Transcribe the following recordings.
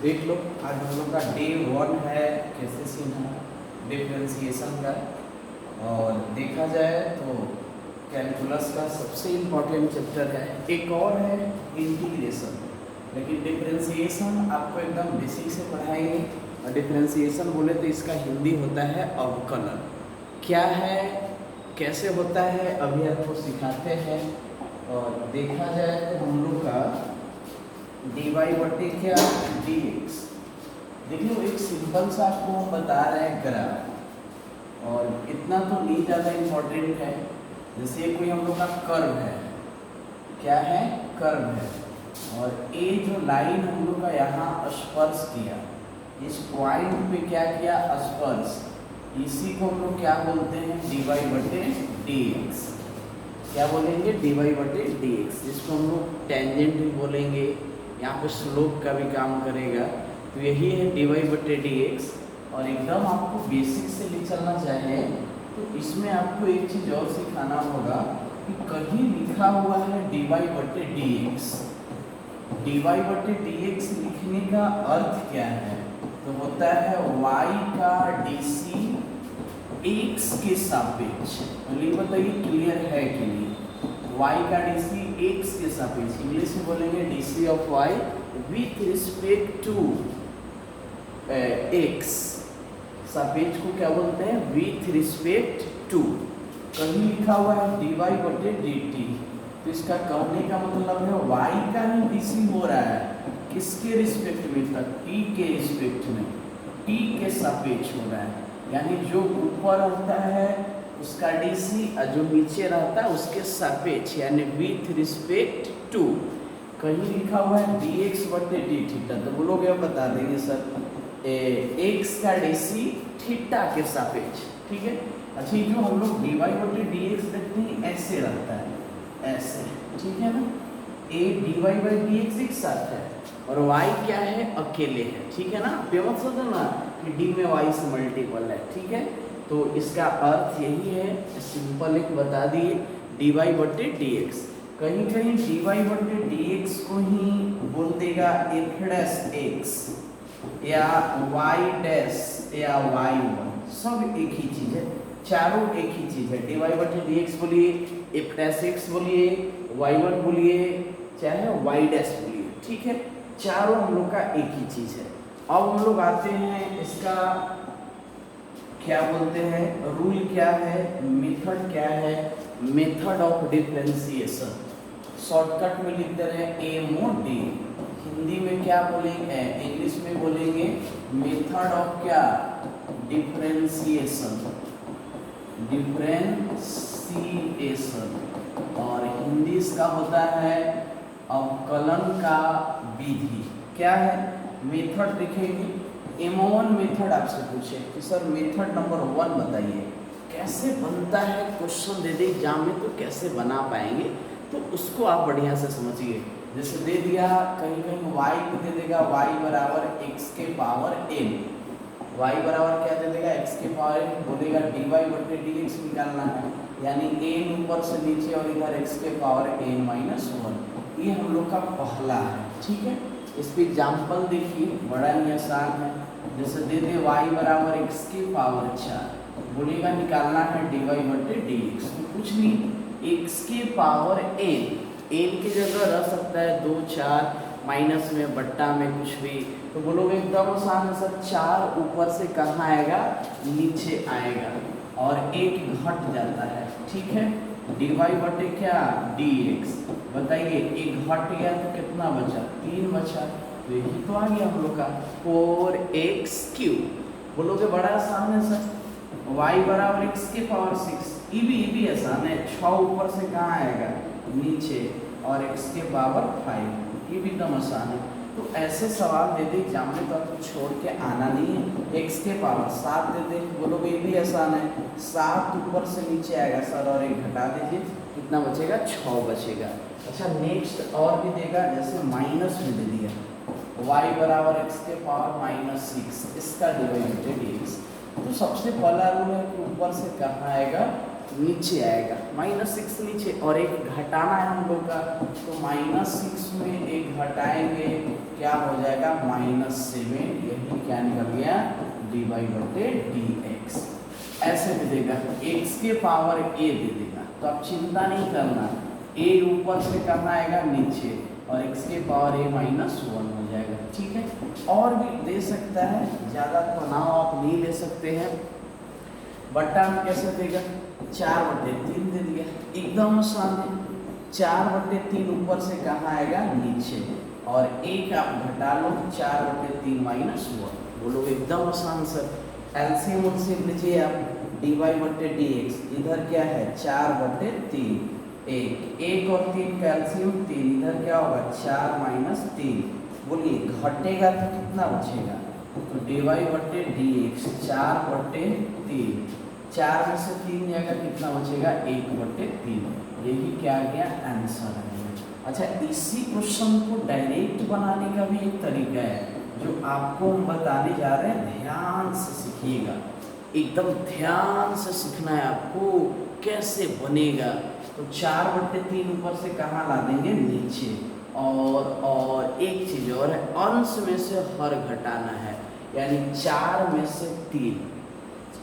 देख लो, आज हम लोग का डे 1 है। कैसे सीन है डिफरेंशिएशन का। और देखा जाए तो कैलकुलस का सबसे इम्पोर्टेंट चैप्टर है। एक और है इंटीग्रेशन, लेकिन डिफरेंशिएशन आपको एकदम बेसिक से पढ़ाएंगे। और डिफरेंशिएशन बोले तो इसका हिंदी होता है अवकलन। क्या है, कैसे होता है, अभी आपको सिखाते हैं। और देखा जाए तो हम लोग का dy बटे क्या dx। देखिए एक सिंपल सा आपको हम बता रहे हैं ग्राफ, और इतना तो नहीं ज़्यादा इम्पोर्टेंट है। जैसे कोई हम लोग का कर्व है, क्या है, कर्व है, और ये जो लाइन हम लोग का यहाँ स्पर्श किया, इस पॉइंट पे क्या किया, स्पर्श, इसी को हम लोग क्या बोलते हैं, dy बटे dx। क्या बोलेंगे, dy बटे dx, जिसको हम लोग टेंजेंट भी बोलेंगे। यहाँ पे स्लोप का भी काम करेगा। तो यही है dy बटे dx। और एकदम आपको बेसिक से ले चलना चाहिए। तो इसमें आपको एक चीज़ और सिखाना होगा कि कहीं लिखा हुआ है dy बटे dx। dy बटे dx लिखने का अर्थ क्या है, तो होता है y का dc x के सापेक्ष। बोलिए, बताइए क्लियर है कि नहीं। y का dc x के सापेक्ष, इंग्लिश में बोलेंगे dc of y with respect to x। सापेक्ष को क्या बोलते हैं, विथ रिस्पेक्ट टू। कहीं लिखा हुआ है dy बटे dt, तो इसका कहने का मतलब है y का ही dc हो रहा है, किसके रिस्पेक्ट में, तक t के रिस्पेक्ट में, t के सापेक्ष हो रहा है। यानी जो ऊपर रहता है उसका डीसी, और जो नीचे रहता है उसके सापेक्ष, यानी विथ रिस्पेक्ट टू। कहीं लिखा हुआ है dx बटे डी थीटा, तो बोलोगे अब बता देंगे सर x का डीसी थीटा के सापेक्ष, ठीक है। अच्छा, ये जो हम लोग dy बटे dx देखते हैं ऐसे रहता है, ऐसे, ठीक है ना। a dy बाई dx एक साथ है, और y क्या है, अकेले है, ठीक है ना। पेमत सोचो ना कि d में y से मल्टीपल है, ठीक है। तो इसका अर्थ यही है, सिंपल एक बता दिए, dy बटे dx। कहीं कहीं dy बटे dx को ही बोल देगा f डैश x या y डैश या y1, सब एक ही चीज है, चारों एक ही चीज है। dy बटे dx बोलिए, f डैश x बोलिए, y1 बोलिए, चाहे y डैश बोलिए, ठीक है। चारों हम लोग का एक ही चीज है। अब हम लोग आते हैं, इसका क्या बोलते हैं, रूल क्या है, मेथड क्या है, मेथड ऑफ डिफरेंशिएशन। शॉर्टकट में लिखते रहे MOD। हिंदी में क्या बोलेंगे, इंग्लिश में बोलेंगे मेथड ऑफ क्या, डिफरेंशिएशन, डिफरेंशिएशन। और हिंदी इसका होता है अवकलन का विधि। क्या है, मेथड लिखेंगे। M1 मेथड आपसे पूछे कि सर मेथड नंबर 1 बताइए, कैसे बनता है, क्वेश्चन दे दे एग्जाम में तो कैसे बना पाएंगे, तो उसको आप बढ़िया से समझिए। जैसे दे दिया, कहीं कहीं y को दे देगा y बराबर x के पावर n, y बराबर क्या दे देगा, x के पावर n, बोलेगा dy बटे dx निकालना है, यानी n ऊपर से नीचे और इधर x के पावर n माइनस 1। ये हम लोग का पहला है, ठीक है। इस पे एग्जाम्पल देखिए, बड़ा ही आसान है। जैसे दे दे y बराबर x के पावर 4, बोलेगा निकालना है dy बटे dx। तो कुछ नहीं, x के पावर n, n की जगह रह सकता है 2, 4, माइनस में, बट्टा में, कुछ भी। तो बोलोगे एकदम आसान है सर, 4 ऊपर से कहाँ आएगा, नीचे आएगा, और एक घट जाता है, ठीक है। dy बटे क्या dx, बताइए एक घट गया तो कितना बचा, 3 बचा। तो यही तो आ गया हम लोग का 4x³। बोलोगे बड़ा आसान है सर, y बराबर x के पावर 6, ये भी आसान है, 6 ऊपर से कहाँ आएगा, नीचे, और x के पावर 5, ये भी एकदम आसान है। तो ऐसे सवाल दे दे एग्जाम में, तो आपको छोड़ के आना नहीं है। x के पावर 7 दे दे, बोलोगे ये भी आसान है, 7 ऊपर से नीचे आएगा सर, और एक घटा दीजिए, कितना बचेगा, 6 बचेगा। अच्छा, नेक्स्ट और भी देगा, जैसे माइनस में दे दिया y बराबर x के पावर -6, इसका डिवाइड dx। तो सबसे पहला रूल है कि ऊपर से कहाँ आएगा, नीचे आएगा, -6 नीचे, और एक घटाना है हम लोग का, तो -6 में एक घटाएंगे, क्या हो जाएगा -7, यही क्या निकल गया dy/dx। ऐसे भी देगा x के पावर a दे देगा, तो आप चिंता नहीं करना, a ऊपर से कहाँ आएगा नीचे, और x के पावर a -1 हो जाएगा। ठीक है, और भी दे सकता है, ज़्यादा तनाव आप नहीं ले सकते हैं। बट्टा में कैसे देगा 4/3 दे दिया, एकदम आसान है। 4/3 ऊपर से कहाँ आएगा नीचे, और एक आप घटा लो 4/3 -1, बोलो एकदम आसान सर। एलसीएम उलसीएम लीजिए आप, dy/dx इधर क्या है 4/3, एक और 3 कैल्शियम 3, इधर क्या होगा 4 - 3, बोलिए घटेगा तो कितना बचेगा, तो dy/dx 4/3, 4 में से 3 जाएगा कितना बचेगा 1/3, यही क्या आ गया आंसर आ गया। अच्छा, इसी क्वेश्चन को डायरेक्ट बनाने का भी एक तरीका है जो आपको हम बताने जा रहे हैं, ध्यान से सीखिएगा, एकदम ध्यान से सीखना है आपको कैसे बनेगा। तो 4/3 ऊपर से कहाँ ला देंगे नीचे, और एक चीज और है, अंश में से हर घटाना है, यानी 4 में से 3,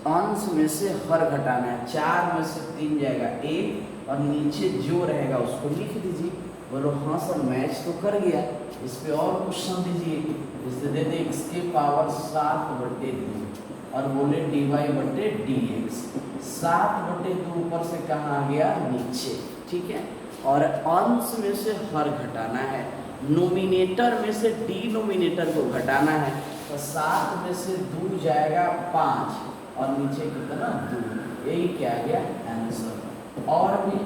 अंश में से हर घटाना है, 4 में से 3 जाएगा 1, और नीचे जो रहेगा उसको लिख दीजिए। बोलो हाँ सर मैच तो कर गया। इस पे और क्वेश्चन दीजिए, इससे दे दे x के पावर 7/2, और बोले dy/dx 7/2 ऊपर से कहाँ आ गया नीचे। ठीक है, और अंश में से हर घटाना है, नोमिनेटर में से डिनोमिनेटर को घटाना है, तो 7 में से 2 जाएगा 5, और नीचे कितना 2, यही क्या आ गया आंसर। और भी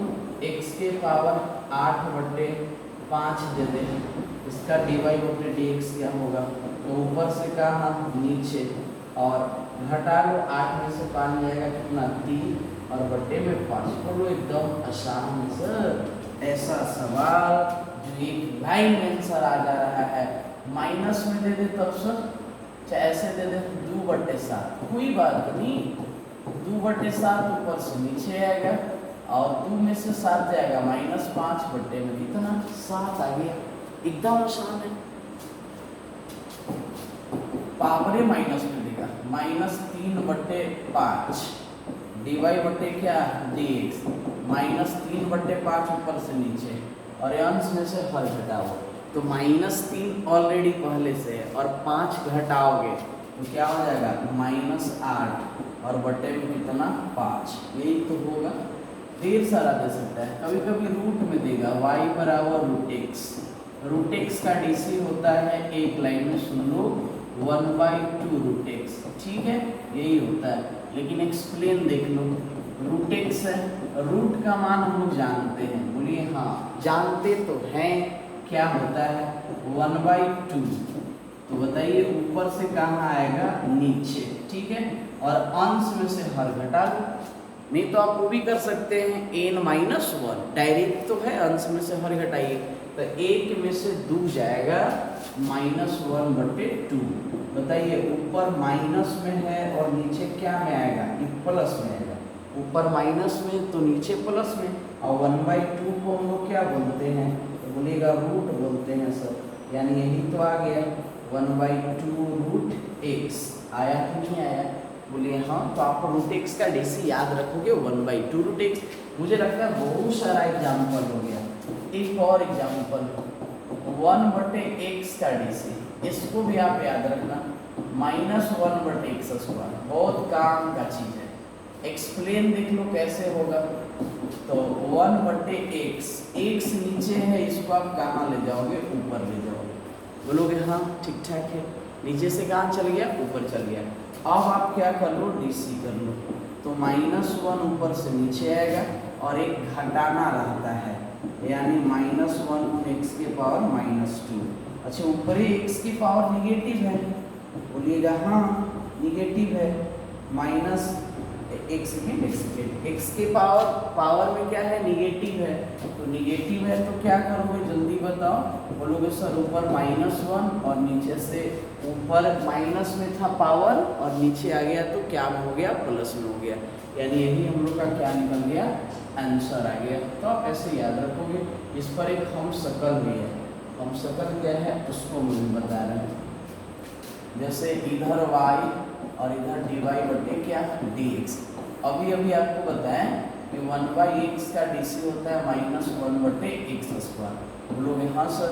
x के पावर 8/5 दे दे, इसका dy/dx क्या होगा, तो ऊपर से कहाँ नीचे, और घटा लो 8 में से 5 जाएगा कितना 3, और बट्टे में 5, बोलो एकदम आसान है सर। ऐसा सवाल जो एक लाइन में आंसर आ जा रहा है, माइनस में दे दे तब सर, चाहे ऐसे दे दे 2/7, कोई बात नहीं, 2/7 ऊपर से नीचे आएगा, और 2 में से 7 जाएगा -5, बट्टे में कितना 7 आ गया, एकदम आसान है। पावरे माइनस में देगा -3/5, dy क्या dx -3/5 ऊपर से नीचे, और अंश में से हर घटाओ, तो -3 ऑलरेडी पहले से है, और 5 घटाओगे तो क्या हो जाएगा -8, और बट्टे में कितना 5, यही तो होगा। ढेर सारा दे सकता है, कभी कभी रूट में देगा y √x का डीसी होता है, एक लाइन में सुन लो 1/2 √x, ठीक है यही होता है, लेकिन एक्सप्लेन देख लो, √x है, रूट का मान हम लोग जानते हैं, बोलिए हाँ जानते तो हैं, क्या होता है 1/2, तो बताइए ऊपर से कहाँ आएगा नीचे, ठीक है, और अंश में से हर घटा लो, नहीं तो आप वो भी कर सकते हैं n-1, डायरेक्ट तो है, अंश में से हर घटाइए, तो 1 में से 2 जाएगा -1/2, बताइए ऊपर माइनस में है और नीचे क्या में आएगा, प्लस में आएगा, ऊपर माइनस में तो नीचे प्लस में, और 1/2 को हम लोग क्या बोलते हैं, तो बोलिएगा रूट बोलते हैं सर, यानी यही तो आ गया 1/2 √x, आया कि नहीं आया, बोलिए हाँ, तो आप √x का डीसी याद रखोगे 1/2 √x। मुझे लगता है बहुत सारा एग्जाम्पल हो गया, एक और एग्जाम्पल 1/x का डीसी, इसको भी आप याद रखना, -1/x², बहुत काम का चीज है, एक्सप्लेन देख लो कैसे होगा, तो 1/x, x नीचे है, इसको आप कहाँ ले जाओगे, ऊपर ले जाओगे, बोलोगे हाँ ठीक ठाक है, नीचे से कहाँ चल गया, ऊपर चल गया, अब आप क्या कर लो, डीसी कर लो, तो -1 ऊपर से नीचे आएगा, और एक घटाना रहता है, यानी -1 x के पावर -2, अच्छा ऊपर ही x की पावर निगेटिव है, बोलिएगा हाँ निगेटिव है, x के पावर में क्या है, निगेटिव है, तो निगेटिव है तो क्या करोगे जल्दी बताओ, बोलोगे सर ऊपर -1 और नीचे से, ऊपर माइनस में था पावर और नीचे आ गया तो क्या में हो गया, प्लस में हो गया, यानी यही हम लोग का क्या निकल गया, आंसर आ गया। तो आप ऐसे याद रखोगे, इस पर एक हम शक्ल भी है, हम शकल क्या है उसको हम बता रहे हैं। जैसे इधर y और इधर dy बटे क्या dx। अभी अभी आपको बताएं कि 1/x का dc होता है -1/x²। बोलोगे हाँ सर।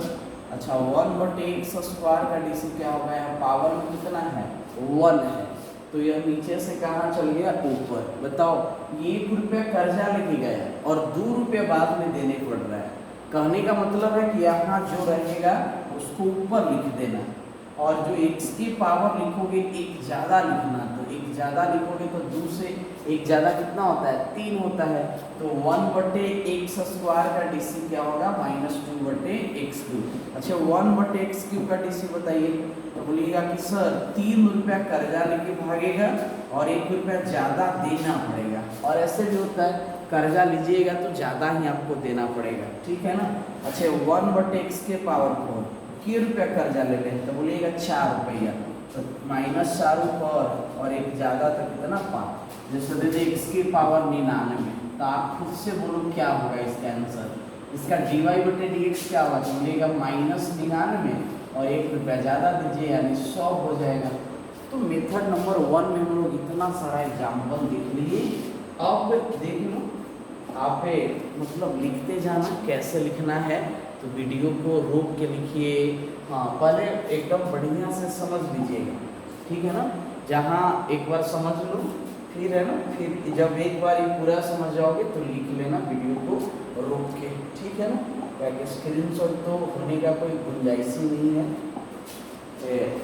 अच्छा 1/x² का dc क्या होगा? यहाँ पावर में कितना है? 1 है, तो यह नीचे से कहाँ चल गया? ऊपर। बताओ, ये 1 रुपया कर्जा लेके गया और 2 रुपये बाद में देने पड़ रहा है। कहने का मतलब है कि यहाँ जो रहेगा उसको ऊपर लिख देना, और जो x की पावर लिखोगे एक ज़्यादा लिखना। तो एक ज़्यादा लिखोगे तो 2 से एक ज़्यादा कितना होता है? 3 होता है। तो 1/x² का dc क्या होगा? -2/x³। अच्छा 1/x³ का dc बताइए। तो बोलिएगा कि सर 3 रुपया कर्जा लेके भागेगा और 1 रुपया ज़्यादा देना पड़ेगा। और ऐसे भी होता है, कर्जा लीजिएगा तो ज़्यादा ही आपको देना पड़ेगा, ठीक है ना। अच्छा 1/x⁴ कितने रुपया कर्जा ले लें? तो बोलिएगा 4 रुपया। तो -4 ऊपर और एक ज़्यादा तो कितना? 5। जैसे दे दे x⁻99। तो आप खुद से बोलो क्या होगा इसका आंसर। इसका dy/dx क्या होगा? तो बोलिएगा -99 और 1 रुपया ज़्यादा दीजिए, यानी 100 हो जाएगा। तो मेथड नंबर 1 में हम लोग इतना सारा एग्जाम्पल देख लिए। अब देख लो, आप मतलब लिखते जाना, कैसे लिखना है तो वीडियो को रोक के लिखिए। हाँ, पहले एकदम बढ़िया से समझ लीजिएगा, ठीक है ना। जहाँ एक बार समझ लो, फिर है ना, फिर जब एक बार ये पूरा समझ जाओगे तो लिख लेना वीडियो को रोक के, ठीक है ना। क्या स्क्रीनशॉट तो होने का कोई गुंजाइश ही नहीं है।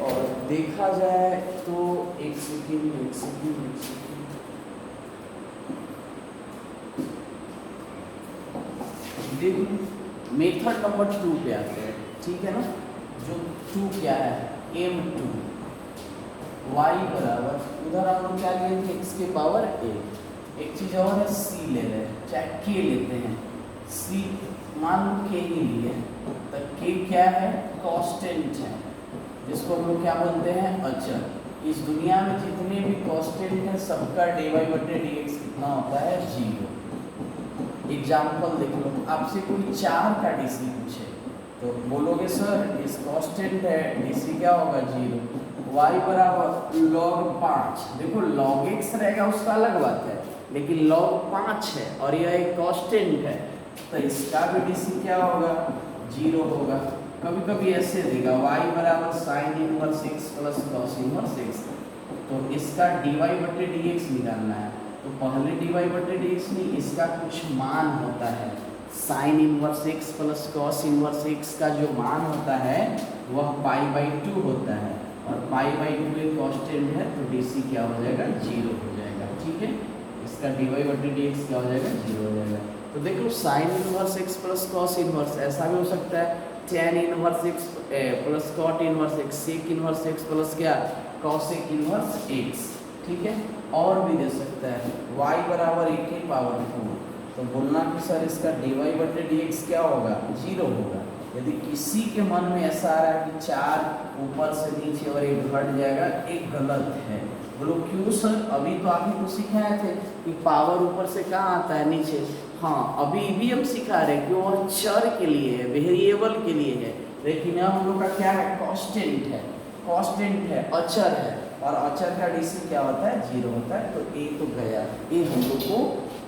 और देखा जाए तो एक सेकंड देखो, मेथड नंबर 2 पे आते हैं, ठीक है ना। जो 2 क्या है? m2 y बराबर, उधर हम लोग क्या लिए थे? x⁻a। एक चीज़ और है, c ले रहे हैं, चाहे k लेते हैं। c मान लो k ही लिए, तो k क्या है? कांस्टेंट है, जिसको हम लोग क्या बोलते हैं? अचर। इस दुनिया में जितने भी कांस्टेंट हैं सबका dy/dx कितना होता है? 0। एग्जाम्पल देख लो, आपसे कोई 4 का डीसी पूछे तो बोलोगे सर इस कांस्टेंट है, डीसी क्या होगा? 0। y बराबर log 5। देखो log x रहेगा उसका अलग बात है, लेकिन log 5 है और यह एक कांस्टेंट है, तो इसका भी डीसी क्या होगा? 0 होगा। कभी कभी ऐसे देगा y बराबर sin inverse x plus cos inverse x, तो इसका dy/dx निकालना है। तो पहले dy/dx नहीं, इसका कुछ मान होता है। sin inverse x plus cos inverse x का जो मान होता है वह π/2 होता है, और π/2 एक कांस्टेंट है, तो dc क्या हो जाएगा? 0 हो जाएगा, ठीक है। इसका dy/dx क्या हो जाएगा? 0 हो जाएगा। तो देख लो, sin inverse x plus cos inverse ऐसा भी हो सकता है, tan inverse x plus cot inverse x, sec inverse x plus क्या? cosec इनवर्स x, ठीक है। और भी दे सकता है y बराबर 1/4। तो बोलना कि सर इसका dy/dx क्या होगा? 0 होगा। यदि किसी के मन में ऐसा आ रहा है कि 4 ऊपर से नीचे और 1 घट जाएगा, एक गलत है। बोलो क्यों सर? अभी तो आप ही को सिखाए थे कि पावर ऊपर से कहाँ आता है? नीचे। हाँ, अभी भी हम सिखा रहे हैं कि वह चर के लिए है, वेरिएबल के लिए है, लेकिन हम लोग का क्या है? कांस्टेंट है, कांस्टेंट है, अचर है, और अचर का डीसी क्या होता है? 0 होता है। तो ए तो गया, ए हम लोग को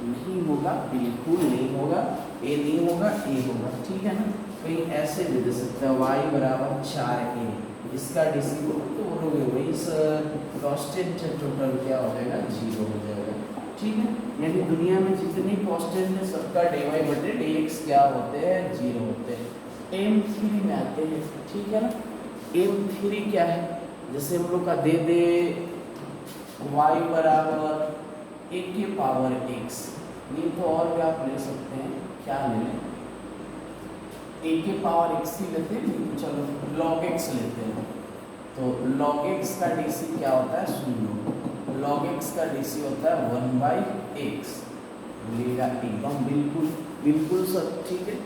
नहीं होगा, बिल्कुल नहीं होगा, ए नहीं होगा, ए होगा, ठीक है ना। कहीं ऐसे भी दे सकते हैं y बराबर 4a, इसका डीसी को तो बोलोगे वही सर कांस्टेंट है, टोटल क्या हो जाएगा? 0 हो जाएगा, ठीक है। यानी दुनिया में जितनी कांस्टेंट है सबका dy/dx क्या होते हैं? 0 होते हैं। m3 में आते हैं, ठीक है ना। m3 क्या है? जैसे हम लोग का दे दे y बराबर a⁻x, नहीं तो और भी आप ले सकते हैं, क्या ले लें? a⁻x ही लेते हैं, नहीं तो चलो log x लेते हैं। तो log x का डीसी क्या होता है? 0। log x का डीसी होता है 1/x। बोलिएगा एकदम बिल्कुल बिल्कुल सर, ठीक है।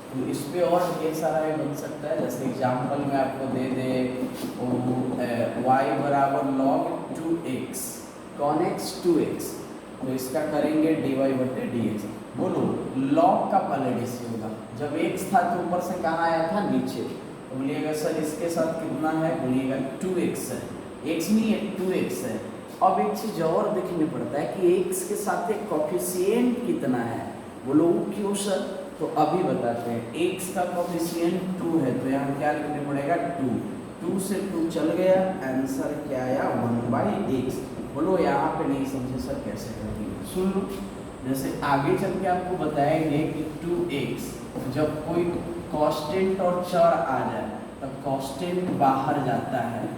तो इस पे और ढेर सारा ये बन सकता है। जैसे एग्जाम्पल में आपको दे दे y बराबर log 2x, con x 2x, तो इसका करेंगे dy/dx। बोलो log का पहले DC होगा, जब x था तो ऊपर से कहाँ आया था, नीचे। तो बोलिएगा सर इसके साथ कितना है, बोलिएगा 2x है, x नहीं है 2x है। अब एक चीज और देखने पड़ता है कि x के साथ एक कोफिशिएंट कितना है, बोलो वो क्यों सर, तो अभी बताते हैं। x का कोफिशिएंट 2 है तो यहाँ क्या लिखने पड़ेगा 2 से 2 चल गया, आंसर क्या आया 1/x। बोलो यहाँ पे नहीं समझे सर कैसे करेंगे, सुन लो। जैसे आगे चल के आपको बताएंगे कि 2x जब कोई कांस्टेंट और चर आ जाए तब कांस्टेंट बाहर जाता है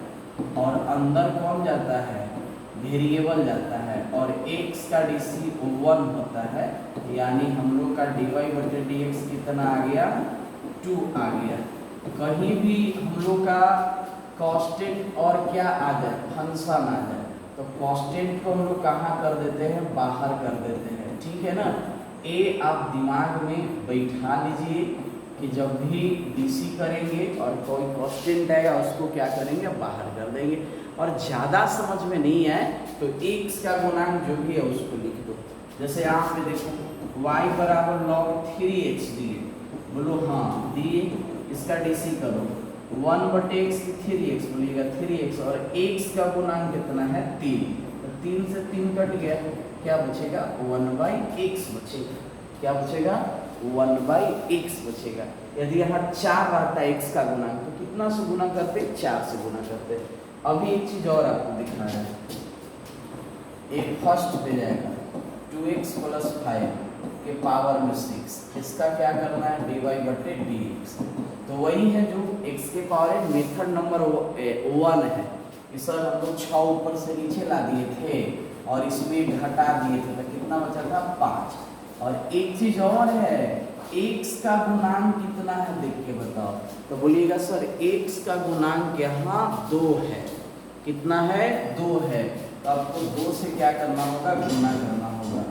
और अंदर कौन जाता है, वेरिएबल जाता है, और x का DC 1 होता है, यानी हम लोग का dy/dx कितना आ गया 2 आ गया। कहीं भी हम लोग का कांस्टेंट और क्या आ जाए, फंक्शन आ जाए, तो कांस्टेंट को हम लोग कहाँ कर देते हैं, बाहर कर देते हैं, ठीक है ना। ए आप दिमाग में बैठा लीजिए कि जब भी DC करेंगे और कोई कांस्टेंट आएगा उसको क्या करेंगे, बाहर कर देंगे। और ज़्यादा समझ में नहीं आए तो x का गुणांक जो भी है उसको लिख दो। जैसे यहाँ पे देखो y बराबर log 3x दिए, बोलो हाँ दिए, इसका DC करो 1/x की 3x, बोलिएगा 3x, और x का गुणांक कितना है 3, तो 3 से 3 कट गया, क्या बचेगा 1/x बचेगा, क्या बचेगा 1/x बचेगा। यदि यहाँ 4 रहता है x का गुणांक तो कितना से गुना करते, 4 से गुना करते। अभी एक चीज और आपको दिखना है, एक फर्स्ट पे जाएगा 2x + 5 के पावर में 6, इसका क्या करना है dy/dx। तो वही है जो x के पावर मेथड नंबर 1 है कि सर हम लोग 6 ऊपर से नीचे ला दिए थे और इसमें घटा दिए थे तो कितना बचा था 5। और एक चीज और है, x का गुणांक कितना है देख के बताओ, तो बोलिएगा सर x का गुणांक यहाँ 2 है, कितना है 2 है, तो आपको 2 से क्या करना होगा, गुना करना होगा,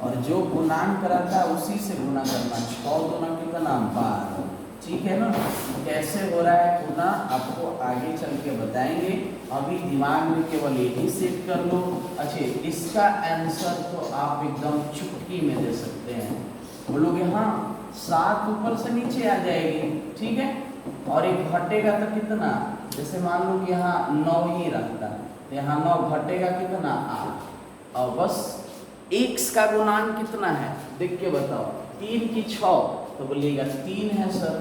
और जो गुणांक कराता है उसी से गुना करना। 6 दूना कितना 12, ठीक है ना। कैसे हो रहा है गुना आपको आगे चल के बताएंगे, अभी दिमाग में केवल यही सेट कर लो। अच्छा इसका आंसर तो आप एकदम चुटकी में दे सकते हैं, बोलोगे हाँ 7 ऊपर से नीचे आ जाएगी, ठीक है, और एक घटेगा तो कितना, जैसे मान लो कि यहाँ 9 ही रहता तो यहाँ 9 घटेगा कितना 8, और बस x का गुणांक कितना है देख के बताओ, 3 की 6, तो बोलिएगा 3 है सर,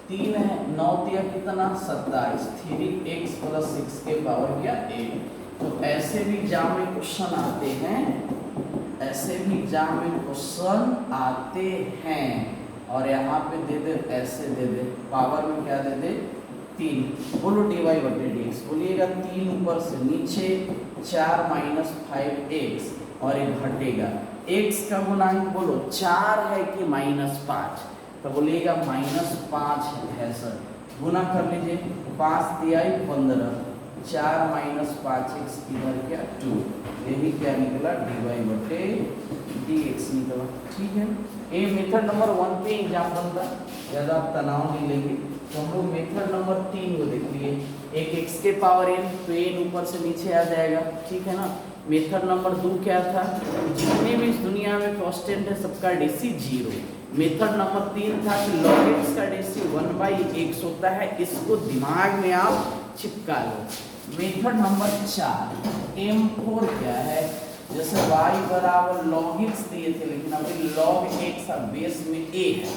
3 है, 9 दिया कितना 27, 3x + 6 के पावर क्या 8। तो ऐसे भी एग्जाम में क्वेश्चन आते हैं, ऐसे भी एग्जाम में क्वेश्चन आते हैं, और यहाँ पे दे दे ऐसे दे दे, पावर में क्या दे दे 3, बोलो dy/dx, बोलिएगा 3 ऊपर से नीचे 4 - 5x, और एक घटेगा, x का गुणांक बोलो 4 है कि -5, तो बोलिएगा -5 है सर, गुना कर लीजिए, 5 दिया 15, 4 - 5x इधर क्या 2, यही क्या निकला dy/dx निकला, ठीक है। ये मेथड नंबर 1 पे एग्जाम्पल था, ज़्यादा आप तनाव नहीं लेंगे। तो हम लोग मेथड नंबर 3 को देख लिए, एक x के पावर n, तो n ऊपर से नीचे आ जाएगा, ठीक है ना। मेथड नंबर 2 क्या था, जितने भी इस दुनिया में कांस्टेंट है सबका DC 0। मेथड नंबर 3 था कि log x का DC 1/x होता है, इसको दिमाग में आप चिपका लो। मेथड नंबर 4 M4 क्या है, जैसे y बराबर log x दिए थे, लेकिन अभी log x अब बेस में a है,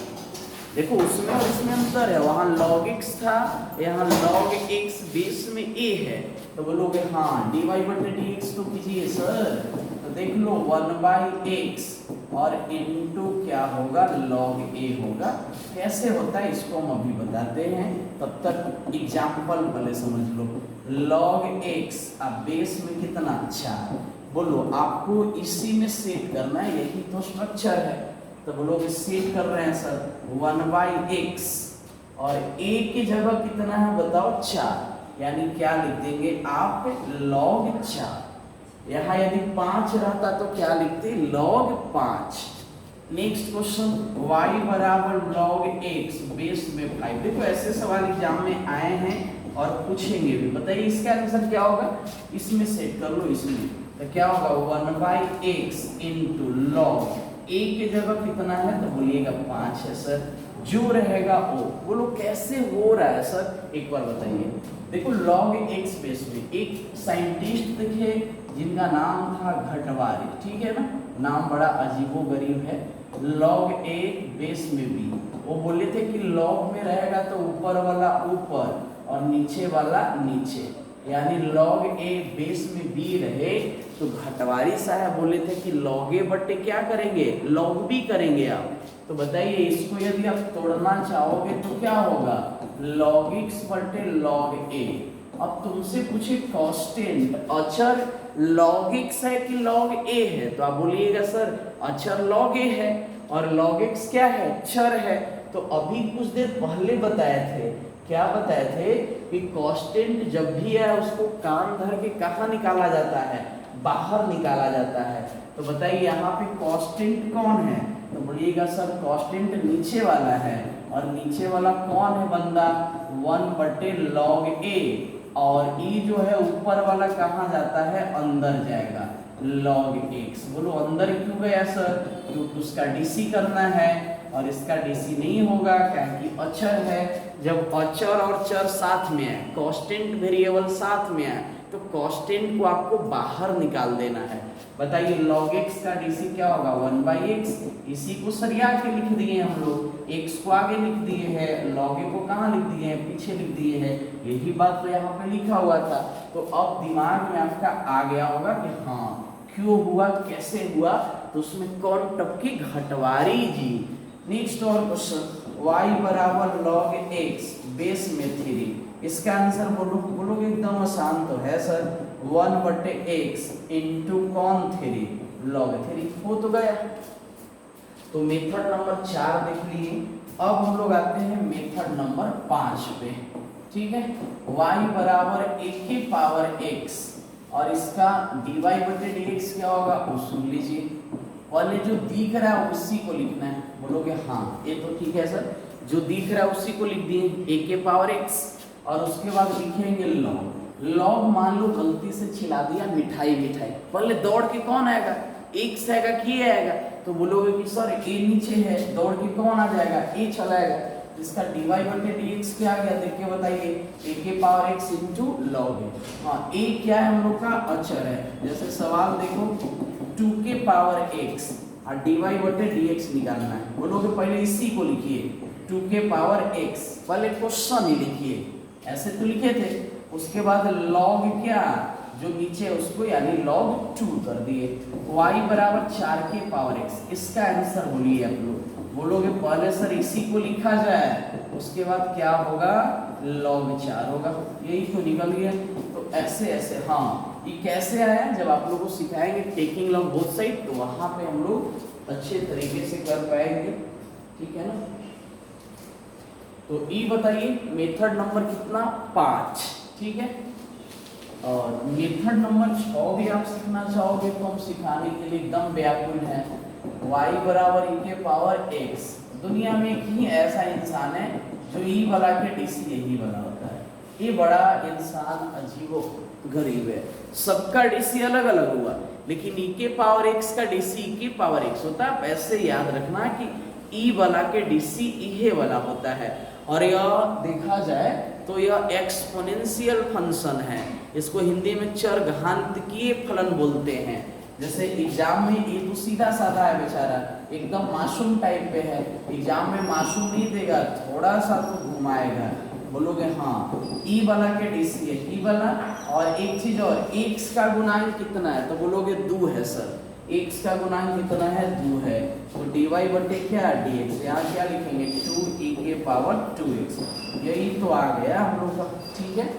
देखो उसमें और इसमें अंतर है, वहाँ log x था, यहाँ log x बेस में a है, तो बोलोगे हाँ dy/dx तो कीजिए सर, तो देख लो 1/x और इनटू क्या होगा log a होगा। कैसे होता है इसको हम अभी बताते हैं, तब तक एग्जाम्पल पहले समझ लो। log x अब बेस में कितना 4, बोलो आपको इसी में सेट करना है, यही तो स्ट्रक्चर है, तो बोलोगे सेट कर रहे हैं सर 1/x, और a की जगह कितना है बताओ 4, यानी क्या लिख देंगे आप log 4। यहाँ यदि 5 रहता तो क्या लिखते log 5। नेक्स्ट क्वेश्चन y बराबर log x बेस में 5। देखो ऐसे सवाल एग्जाम में आए हैं और पूछेंगे भी, बताइए इसका आंसर क्या होगा, इसमें सेट कर लो, इसमें तो तो क्या होगा 1/x इंटू लॉग a की जगह कितना है तो बोलिएगा 5 है सर, जो रहेगा o। बोलो कैसे हो रहा है सर, एक बार बताइए। देखो log x बेस में एक साइंटिस्ट देखे जिनका नाम था घटवारी, ठीक है ना, नाम बड़ा अजीबोगरीब है। log a बेस में b, वो बोले थे कि log में रहेगा तो ऊपर वाला ऊपर और नीचे वाला नीचे, यानी log a बेस में b रहे तो घटवारी साहब बोले थे कि log a बट्टे क्या करेंगे, log b करेंगे आप। तो बताइए इसको यदि आप तोड़ना चाहोगे तो क्या होगा, log x बटे log a। अब तुमसे पूछे कांस्टेंट अचर log x है कि log a है, तो आप बोलिएगा सर अचर log a है और log x क्या है, चर है। तो अभी कुछ देर पहले बताए थे, क्या बताए थे कि कांस्टेंट जब भी है उसको कान धर के कहाँ निकाला जाता है, बाहर निकाला जाता है। तो बताइए यहाँ पे कांस्टेंट कौन है, तो बोलिएगा सर कांस्टेंट नीचे वाला है, और नीचे वाला कौन है बंदा, 1/log a, और e जो है ऊपर वाला कहाँ जाता है, अंदर जाएगा, log x। बोलो अंदर क्यों गया सर, क्योंकि उसका डीसी करना है और इसका डीसी नहीं होगा क्योंकि अचर है। जब अचर और चर साथ में है, कांस्टेंट वेरिएबल साथ में है, तो कांस्टेंट को आपको बाहर निकाल देना है। बताइए log x का डीसी क्या होगा, 1/x। इसी को सरिया के लिख दिए हम लोग, x को आगे लिख दिए हैं, log a को कहाँ लिख दिए हैं, पीछे लिख दिए हैं। यही बात तो यहाँ पे लिखा हुआ था। तो अब दिमाग में आपका आ गया होगा कि हाँ क्यों हुआ, कैसे हुआ, तो उसमें कौन टपकी, घटवारी जी। नेक्स्ट और क्वेश्चन, y बराबर log x बेस में 3, इसका आंसर बोलोगे एकदम आसान तो है सर, 1/x इंटू कौन 3 log 3 हो तो गया। तो मेथड नंबर 4 देख लिए। अब हम लोग आते हैं मेथड नंबर 5 पे, ठीक है। y बराबर a की पावर x और इसका dy/dx क्या होगा, वो सुन लीजिए। पहले जो दिख रहा है उसी को लिखना है, बोलोगे हाँ ये तो ठीक है सर, जो दिख रहा है उसी को लिख दिए a के पावर x, और उसके बाद लिखेंगे log मान लो गलती से छिला दिया मिठाई, पहले दौड़ के कौन आएगा, x आएगा कि a आएगा, तो बोलोगे कि सर a नीचे है, दौड़ के कौन आ जाएगा, a चलाएगा। इसका dy/dx क्या आ गया, देख के बताइए, a के power x into log a। हाँ a क्या है हम लोग का, अचर है। जैसे सवाल देखो 2 के पावर x और dy/dx निकालना है, बोलोगे पहले इसी को लिखिए 2 के पावर x, पहले क्वेश्चन ही लिखिए, ऐसे तो लिखे थे। उसके बाद log क्या, जो नीचे उसको यानी log 2 कर दिए। y बराबर 4 के पावर x, इसका आंसर बोलिए आप लोग। बोलोगे पहले सर इसी को लिखा जाए, उसके बाद क्या होगा, log 4 होगा, यही तो निकल गया। तो ऐसे ऐसे, हाँ ये कैसे आया, जब आप लोगों को सिखाएंगे टेकिंग लॉग बोथ साइड, तो वहां पे हम लोग अच्छे तरीके से कर पाएंगे, ठीक है ना। तो ई बताइए मेथड नंबर कितना, 5, ठीक है। और मेथड नंबर 6 भी आप सीखना चाहोगे तो हम सिखाने के लिए एकदम व्याकुल हैं। y बराबर e के पावर x, दुनिया में एक ही ऐसा इंसान है जो e वाला के डीसी यही वाला होता है। ये बड़ा इंसान अजीबो गरीब है, सबका डीसी अलग अलग हुआ, लेकिन e के पावर x का डीसी e के पावर x होता है। ऐसे याद रखना कि e वाला के डीसी इहे वाला होता है। और यह देखा जाए तो यह एक्सपोनेंशियल फंक्शन है, इसको हिंदी में चरघातांकीय फलन बोलते हैं। जैसे एग्जाम में ये तो सीधा साधा है बेचारा, एकदम मासूम टाइप पे है, एग्जाम में मासूम नहीं देगा, थोड़ा सा तो घुमाएगा। बोलोगे हाँ ई वाला के डीसी है ई वाला, और एक चीज और, x का गुणांक कितना है, तो बोलोगे 2 है सर, x का गुणांक कितना है, 2 है। तो dy बटे क्या, dx, यहाँ क्या लिखेंगे 2e के पावर 2x, यही तो आ गया हम लोग का, ठीक है।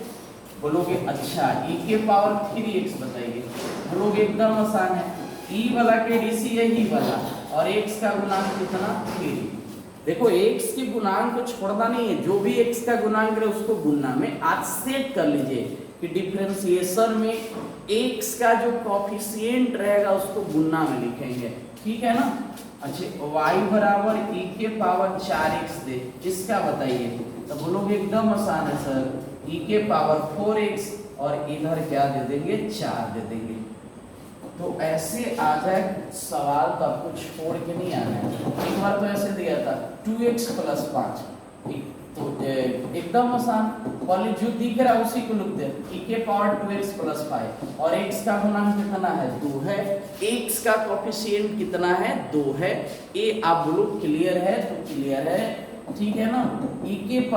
बोलोगे अच्छा e के पावर 3x बताइए, बोलोगे एकदम आसान है, e वाला के डीसी यही वाला और x का गुणांक कितना 3। देखो x के गुणांक को छोड़ना नहीं है, जो भी x का गुणांक है उसको गुणना में आज सेट कर लीजिए कि डिफरेंशिएशन में x का जो कोफिशिएंट रहेगा उसको गुणना में लिखेंगे, ठीक है ना। अच्छा y बराबर e के पावर 4x दे, इसका बताइए, तो बोलोगे एकदम आसान है सर, e के पावर 4x और इधर क्या दे देंगे 4 दे देंगे। तो ऐसे आ जाए सवाल तो आपको छोड़ के नहीं आना है। एक बार तो ऐसे दिया था 2x + 5, तो एकदम आसान, पहले जो दिख रहा है उसी को लिख दे, e⁻²x + 5 और x का गुणांक कितना है 2 है, x का कोफिशिएंट कितना है 2 है, ए आप बोलो क्लियर है तो क्लियर है, ठीक है ना। e⁻b -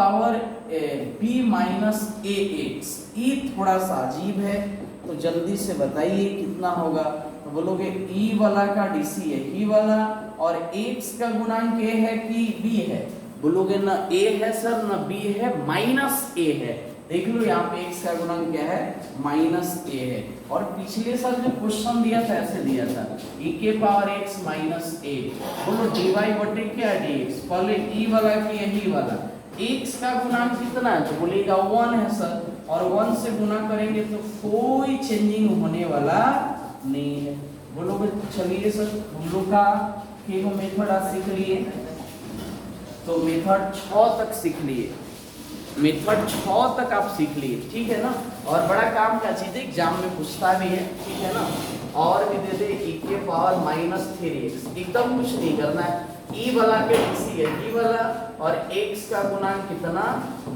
ax, ये थोड़ा सा अजीब है तो जल्दी से बताइए कितना होगा। तो बोलोगे e वाला का dc है ही वाला और x का गुणांक a है कि b है, बोलोगे ना a है सर ना b है, -a है। देख लो यहाँ पे x का गुणांक क्या है -a है। और पिछले साल जो क्वेश्चन दिया था ऐसे दिया था e⁻x - a, बोलो dy क्या dx, पहले e वाला कि यही वाला, x का गुणांक कितना है तो बोलेगा 1 है सर, और 1 से गुना करेंगे तो कोई चेंजिंग होने वाला नहीं है। बोलोगे चलिए सर हम लोग का केगो मेथड आज सीख लिए, तो मेथड 6 तक सीख लिए, मेथड 6 तक आप सीख लिए, ठीक है ना। और बड़ा काम का चीज है, एग्जाम में पूछता भी है, ठीक है ना। और भी दे दे e⁻−3x, एकदम कुछ नहीं करना है, e वाला के dc है e वाला और x का गुणांक कितना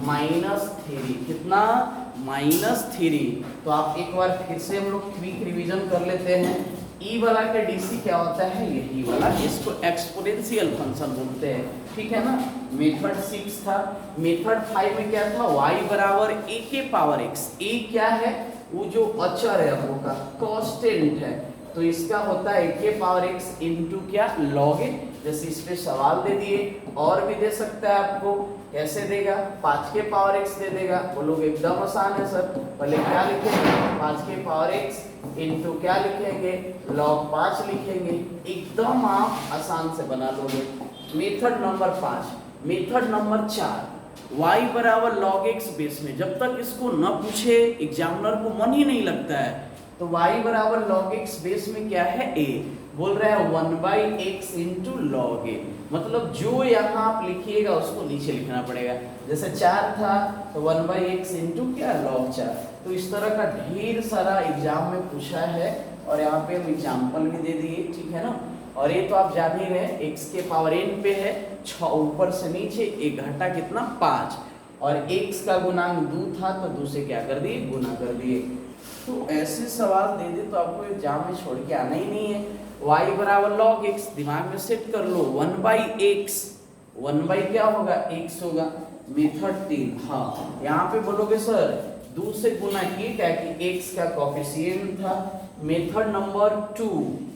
-3, कितना -3। तो आप एक बार फिर से हम लोग क्विक रिवीजन कर लेते हैं। e वाला के dc क्या होता है यही वाला, इसको एक्सपोनेंशियल फंक्शन बोलते हैं, ठीक है ना। मेथड 6 था। मेथड 5 में क्या था, y = a⁻x, a क्या है वो जो अचर है हम लोग का कांस्टेंट है, तो इसका होता है a⁻x इनटू क्या log a, जैसे इस पे सवाल दे दिए, और भी दे सकता है आपको, कैसे देगा 5⁻x दे देगा, बोलोगे एकदम आसान है सर, पहले क्या लिखेंगे 5⁻x इनटू क्या लिखेंगे log 5 लिखेंगे, एकदम आप आसान से बना लोगे। Method number 5। Method number 4, y = log x base में, जब तक इसको न पूछे एग्जामिनर को मन ही नहीं लगता है, तो y = log x बेस में क्या है a, बोल रहा है 1/x इनटू log a, मतलब जो यहाँ आप लिखिएगा उसको नीचे लिखना पड़ेगा। जैसे 4 था तो 1/x इनटू क्या log 4। तो इस तरह का ढेर सारा एग्जाम में पूछा है और यहाँ पे हम एग्जाम्पल भी दे दिए, ठीक है ना। और ये तो आप जान ही रहे x के पावर n पे है 6 ऊपर से नीचे, एक घटा कितना 5, और x का गुणांक 2 था तो 2 से क्या कर दिए गुना कर दिए। तो ऐसे सवाल दे दे तो आपको एग्जाम में छोड़ के आना ही नहीं है। y = log x, दिमाग में सेट कर लो, 1/x, 1/ क्या होगा x होगा। मेथड 3, हाँ यहाँ पे बोलोगे सर 2 से गुना किए क्या कि x का कोफिशिएंट था। मेथड नंबर 2,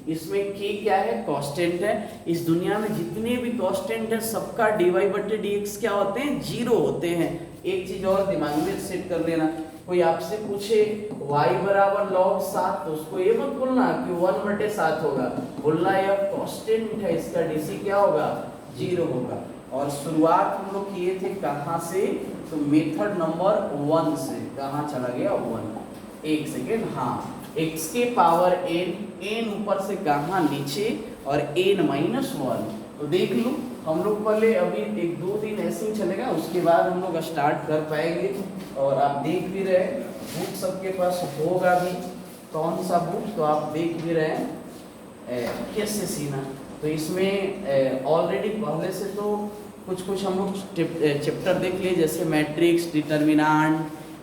इसमें k क्या है कांस्टेंट है, इस दुनिया में जितने भी कांस्टेंट है सबका dy/dx क्या होते हैं 0 होते हैं। एक चीज और दिमाग में सेट कर लेना, कोई आपसे पूछे y = log 7 तो उसको ये मत बोलना कि 1/7 होगा, बोलना यह कांस्टेंट है, इसका dc क्या होगा 0 होगा। और शुरुआत हम लोग किए थे कहाँ से, तो मेथड नंबर 1 से, कहाँ चला गया 1, एक सेकेंड, हाँ x के पावर n ऊपर से कहाँ नीचे और n-1। तो देख लो हम लोग पहले अभी 1-2 दिन ऐसे ही चलेगा, उसके बाद हम लोग स्टार्ट कर पाएंगे। और आप देख भी रहे बुक सबके पास होगा भी, कौन सा बुक, तो आप देख भी रहे हैं कैसे सीना। तो इसमें ऑलरेडी पहले से तो कुछ हम लोग चैप्टर देख लिए, जैसे matrix, determinant,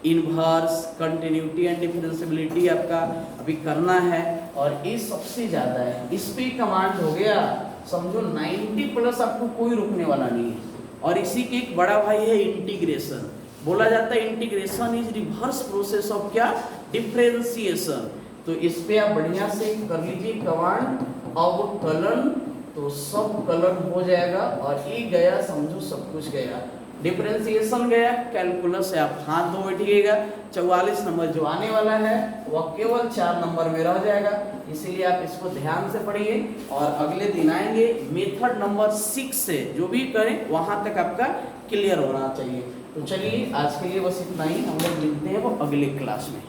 inverse, continuity and differentiability आपका अभी करना है। और ये सबसे ज़्यादा है, इस पे कमांड हो गया समझो 90+ आपको कोई रुकने वाला नहीं है। और इसी के एक बड़ा भाई है इंटीग्रेशन, बोला जाता है integration is reverse process of क्या डिफरेंशिएशन। तो इस पे आप बढ़िया से कर लीजिए कमांड, अवकलन, तो सब कलन हो जाएगा। और ये गया समझो सब कुछ गया, डिफरेंशिएशन गया, कैलकुलस से आप हाथ धो बैठिएगा। 44 नंबर जो आने वाला है वह केवल 4 नंबर में रह जाएगा, इसीलिए आप इसको ध्यान से पढ़िए। और अगले दिन आएंगे मेथड नंबर 6 से, जो भी करें वहां तक आपका क्लियर होना चाहिए। तो चलिए आज के लिए बस इतना ही, हम लोग मिलते हैं वो अगले क्लास में।